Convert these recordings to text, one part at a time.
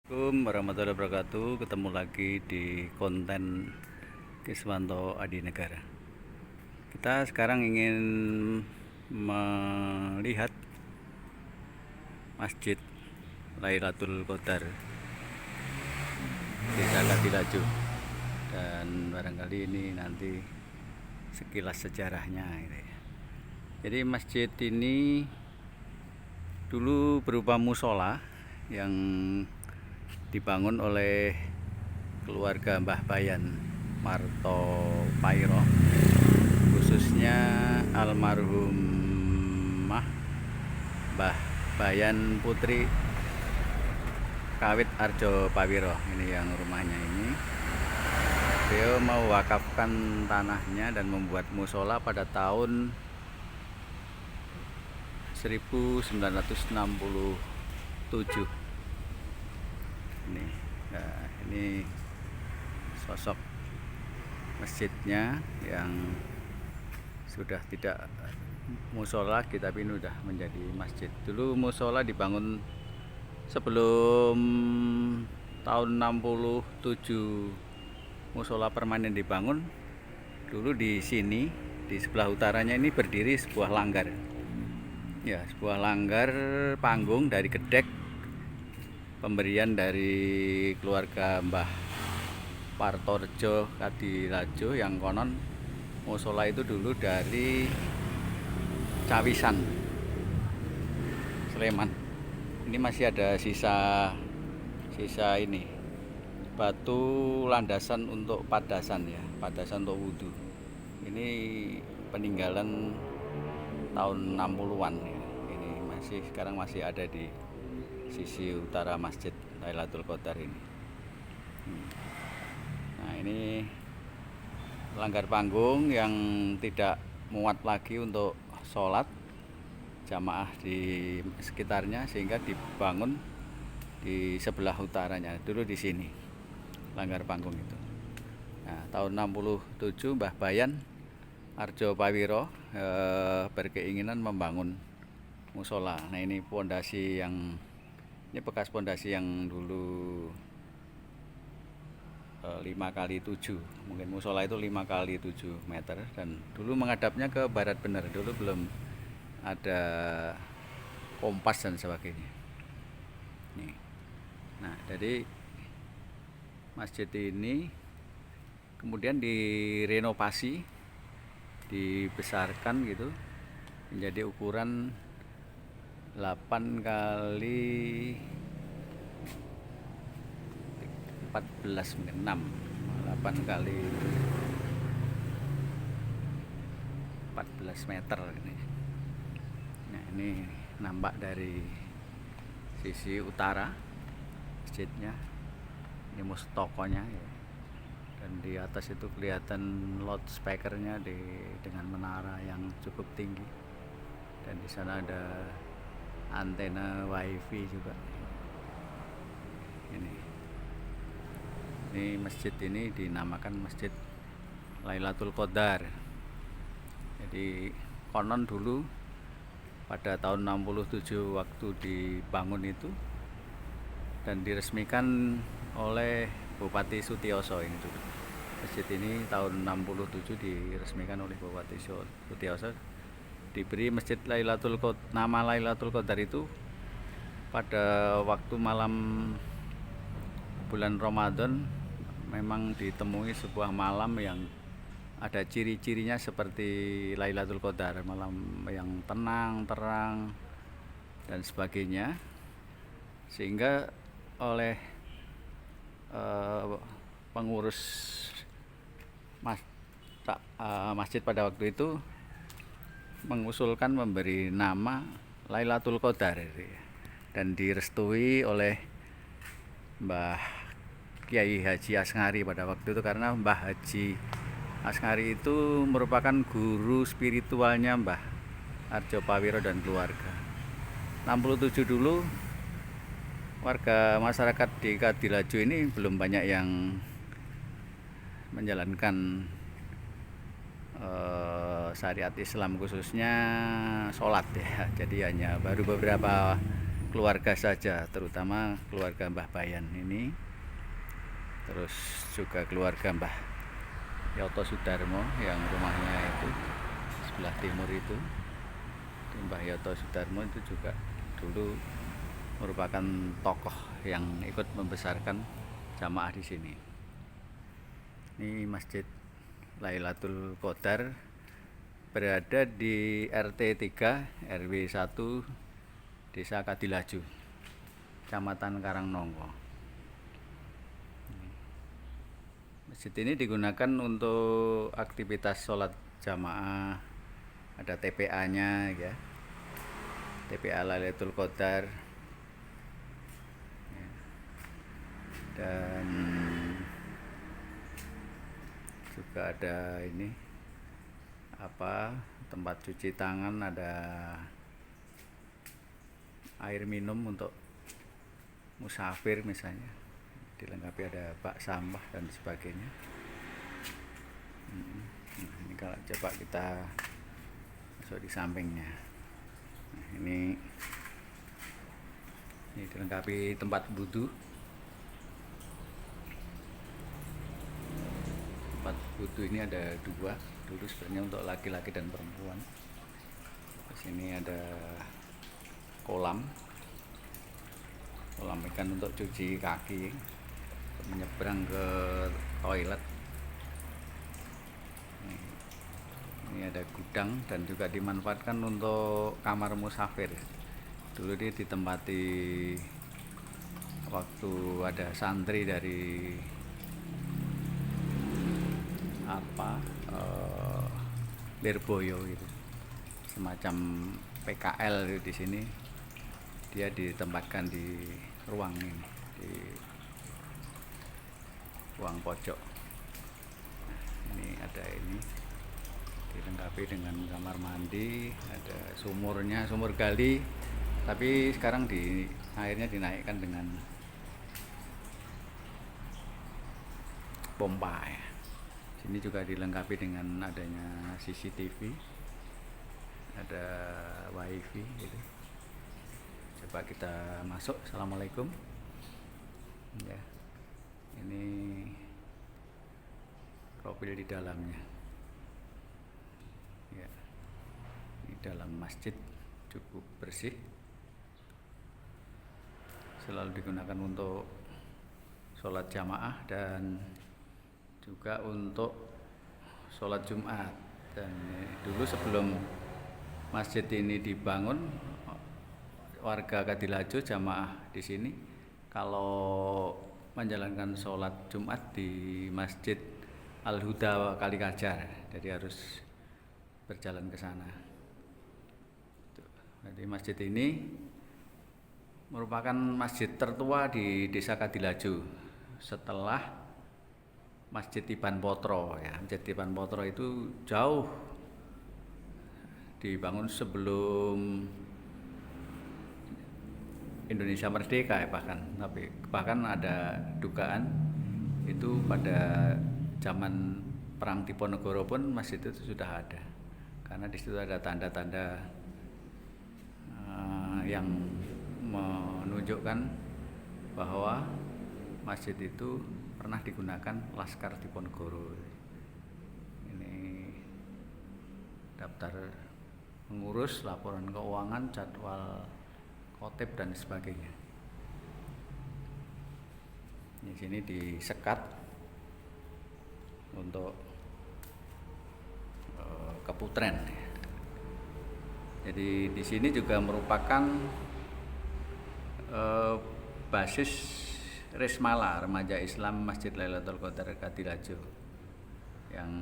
Assalamualaikum warahmatullahi wabarakatuh. Ketemu lagi di konten Kiswanto Adi Negara. Kita sekarang ingin melihat Masjid Lailatul Qadar Desa Katilaju, dan barangkali ini nanti sekilas sejarahnya gitu ya. Jadi masjid ini dulu berupa musola yang dibangun oleh keluarga Mbah Bayan Marto Pairo, khususnya almarhumah Mbah Bayan Putri Kawit Arjo Pawiro. Ini yang rumahnya ini. Beliau mewakafkan tanahnya dan membuat musola pada tahun 1967. Ini sosok masjidnya yang sudah tidak musola lagi, tapi ini sudah menjadi masjid. Dulu musola dibangun sebelum tahun 67. Musola permanen dibangun. Dulu di sini, di sebelah utaranya ini berdiri sebuah langgar. Ya, sebuah langgar panggung dari gedek pemberian dari keluarga Mbah Partorjo Kadilajo, yang konon musola itu dulu dari Cawisan, Sleman. Ini masih ada sisa ini batu landasan untuk padasan ya, padasan untuk wudhu. Ini peninggalan tahun 60-an ya. Ini sekarang masih ada di sisi utara Masjid Lailatul Qadar ini. Nah, ini langgar panggung yang tidak muat lagi untuk sholat jamaah di sekitarnya, sehingga dibangun di sebelah utaranya. Dulu di sini langgar panggung itu. Nah, tahun 67 Mbah Bayan Arjo Pawiro berkeinginan membangun musola. Nah, ini pondasi yang bekas pondasi yang dulu 5x7. Mungkin musola itu 5x7 meter, dan dulu menghadapnya ke barat benar. Dulu belum ada kompas dan sebagainya. Nih. Nah, jadi masjid ini kemudian direnovasi, dibesarkan gitu menjadi ukuran 8 kali 14, mungkin 6, 8 kali 14 meter ini. Nah, ini nampak dari sisi utara masjidnya. Ini mustokonya ya. Dan di atas itu kelihatan loudspeakernya dengan menara yang cukup tinggi. Dan di sana ada antena wifi juga. Ini masjid ini dinamakan Masjid Lailatul Qadar. Jadi konon dulu pada tahun 67 waktu dibangun itu dan diresmikan oleh Bupati Sutioso ini dulu. Masjid ini tahun 67 diresmikan oleh Bupati Sutioso. Diberi Masjid Lailatul Qadar, nama Lailatul Qadar itu pada waktu malam bulan Ramadan memang ditemui sebuah malam yang ada ciri-cirinya seperti Lailatul Qadar, malam yang tenang, terang dan sebagainya, sehingga oleh pengurus masjid pada waktu itu mengusulkan memberi nama Lailatul Qadar, dan direstui oleh Mbah Kiai Haji Asngari pada waktu itu, karena Mbah Haji Asngari itu merupakan guru spiritualnya Mbah Arjo Pawiro dan keluarga. 67 dulu warga masyarakat di Katilaju ini belum banyak yang menjalankan syariat Islam, khususnya sholat ya. Jadi hanya baru beberapa keluarga saja, terutama keluarga Mbah Bayan ini, terus juga keluarga Mbah Yoto Sudarmo yang rumahnya itu sebelah timur itu. Mbah Yoto Sudarmo itu juga dulu merupakan tokoh yang ikut membesarkan jamaah di sini. Ini Masjid Lailatul Qadar berada di RT 3 RW 1 Desa Kadilaju, Kecamatan Karangnongko. Masjid ini digunakan untuk aktivitas sholat jamaah, ada TPA-nya ya, TPA Lailatul Qadar, dan juga ada ini tempat cuci tangan, ada air minum untuk musafir misalnya, dilengkapi ada bak sampah dan sebagainya. Nah, ini kalau coba kita masuk di sampingnya, nah, ini dilengkapi tempat wudhu. Tempat wudhu ini ada dua, dulu sebenarnya untuk laki-laki dan perempuan. Di sini ada kolam ikan untuk cuci kaki, menyeberang ke toilet. Ini ada gudang dan juga dimanfaatkan untuk kamar musafir. Dulu dia ditempati waktu ada santri dari Lirboyo itu, semacam PKL di sini. Dia ditempatkan di ruang ini, di ruang pojok. Ini ada ini dilengkapi dengan kamar mandi, ada sumurnya, sumur gali, tapi sekarang airnya dinaikkan dengan pompa ya. Sini juga dilengkapi dengan adanya CCTV, ada wifi gitu. Coba kita masuk. Assalamualaikum ya. Ini profil di dalamnya ya. Ini dalam masjid cukup bersih, selalu digunakan untuk sholat jamaah dan juga untuk sholat Jumat. Dan dulu sebelum masjid ini dibangun, warga Kadilaju jamaah di sini kalau menjalankan sholat Jumat di Masjid Al-Huda Kalikajar, jadi harus berjalan ke sana. Jadi masjid ini merupakan masjid tertua di Desa Kadilaju setelah Masjid Iban Potro ya. Masjid Iban Potro itu jauh dibangun sebelum Indonesia merdeka ya, bahkan ada dugaan itu pada zaman Perang Diponegoro pun masjid itu sudah ada, karena di situ ada tanda-tanda yang menunjukkan bahwa masjid itu pernah digunakan Laskar Diponegoro. Ini daftar pengurus, laporan keuangan, jadwal khotib dan sebagainya. Di sini disekat untuk keputren. Jadi di sini juga merupakan basis Resmala Remaja Islam Masjid Lailatul Qadar Kadilaju. Yang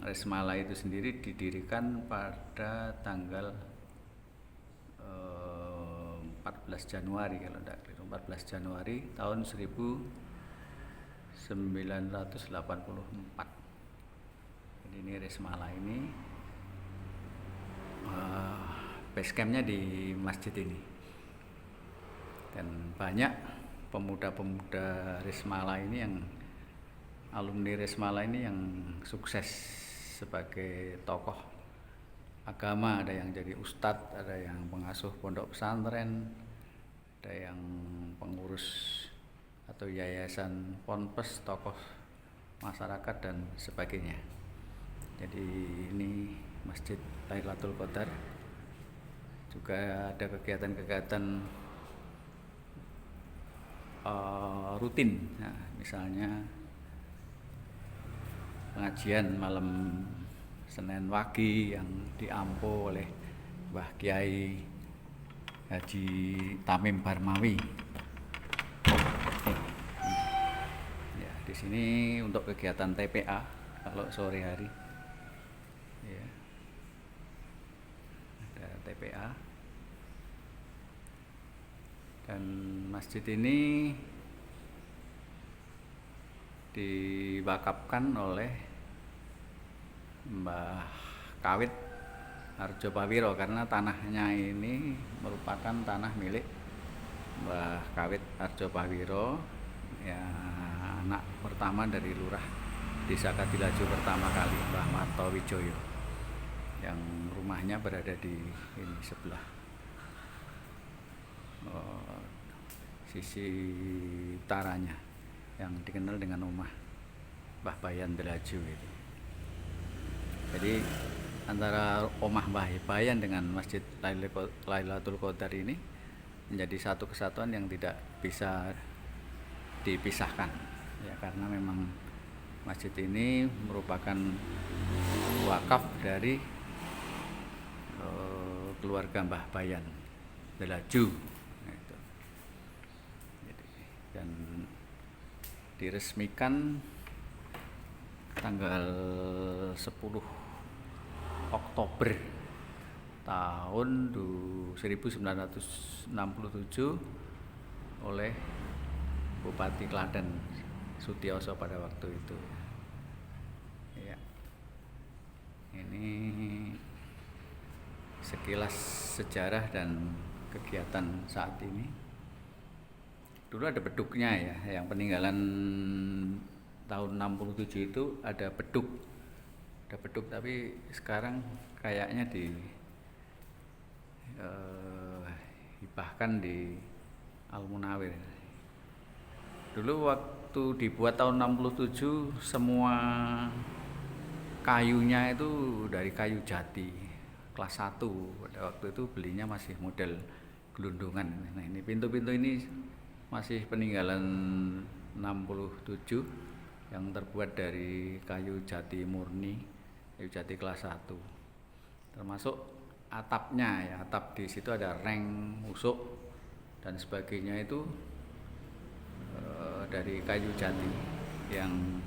Resmala itu sendiri didirikan pada tanggal 14 Januari kalau tidak keliru, 14 Januari tahun 1984. Jadi ini Resmala ini base campnya di masjid ini, dan banyak pemuda-pemuda Resmala ini, yang alumni Resmala ini yang sukses sebagai tokoh agama. Ada yang jadi ustadz, ada yang pengasuh pondok pesantren, ada yang pengurus atau yayasan ponpes, tokoh masyarakat dan sebagainya. Jadi ini Masjid Lailatul Qadar. Juga ada kegiatan-kegiatan rutin, nah, misalnya pengajian malam Senin Wage yang diampu oleh Mbah Kiai Haji Tamim Barmawi. Ya, di sini untuk kegiatan TPA kalau sore hari. Ya. Ada TPA. Dan masjid ini diwakafkan oleh Mbah Kawit Harjopawiro karena tanahnya ini merupakan tanah milik Mbah Kawit Harjopawiro, ya, anak pertama dari lurah Desa Kadilaju pertama kali, Mbah Marto Wijoyo, yang rumahnya berada di ini sebelah sisi utaranya, yang dikenal dengan rumah Mbah Bayan Delaju itu. Jadi antara omah Mbah Bayan dengan Masjid Lailatul Qadar ini menjadi satu kesatuan yang tidak bisa dipisahkan, ya, karena memang masjid ini merupakan wakaf dari keluarga Mbah Bayan Delaju. Dan diresmikan tanggal 10 Oktober tahun 1967 oleh Bupati Klaten Sutioso pada waktu itu. Ya. Ini sekilas sejarah dan kegiatan saat ini. Dulu ada beduknya, ya, yang peninggalan tahun 67 itu ada beduk. Ada beduk, tapi sekarang kayaknya hibahkan di Al-Munawir. Dulu waktu dibuat tahun 67 semua kayunya itu dari kayu jati kelas 1. Pada waktu itu belinya masih model gelundungan. Nah, ini pintu-pintu ini masih peninggalan 67 yang terbuat dari kayu jati murni, kayu jati kelas 1. Termasuk atapnya, ya, atap di situ ada reng, usuk dan sebagainya itu dari kayu jati yang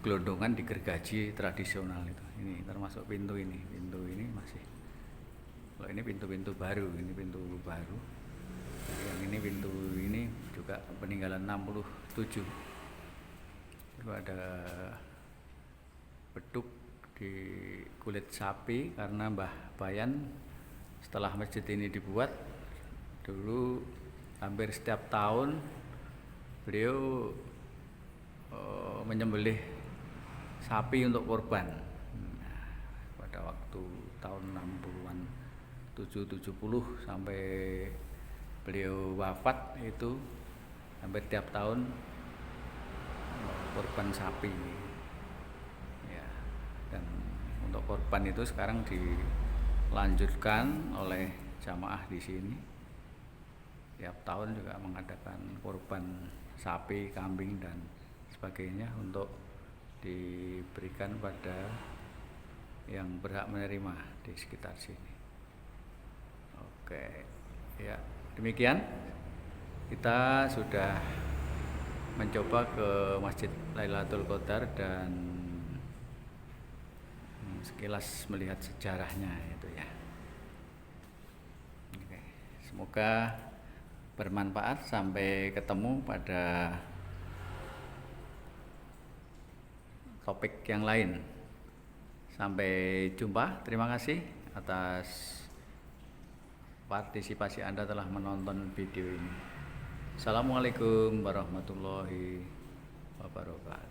gelondongan digergaji tradisional itu. Ini termasuk pintu ini masih. Kalau ini pintu-pintu baru, ini pintu baru. Yang ini pintu ini juga peninggalan 67. Lalu ada beduk di kulit sapi karena Mbah Bayan setelah masjid ini dibuat dulu hampir setiap tahun beliau menyembelih sapi untuk korban. Nah, pada waktu tahun 60-an 70 sampai beliau wafat itu hampir tiap tahun korban sapi, ya. Dan untuk korban itu sekarang dilanjutkan oleh jamaah di sini. Tiap tahun juga mengadakan korban sapi, kambing dan sebagainya untuk diberikan pada yang berhak menerima di sekitar sini. Oke, ya. Demikian kita sudah mencoba ke Masjid Lailatul Qadar dan sekilas melihat sejarahnya itu, ya. Oke, semoga bermanfaat. Sampai ketemu pada topik yang lain. Sampai jumpa. Terima kasih atas partisipasi Anda telah menonton video ini. Assalamualaikum warahmatullahi wabarakatuh.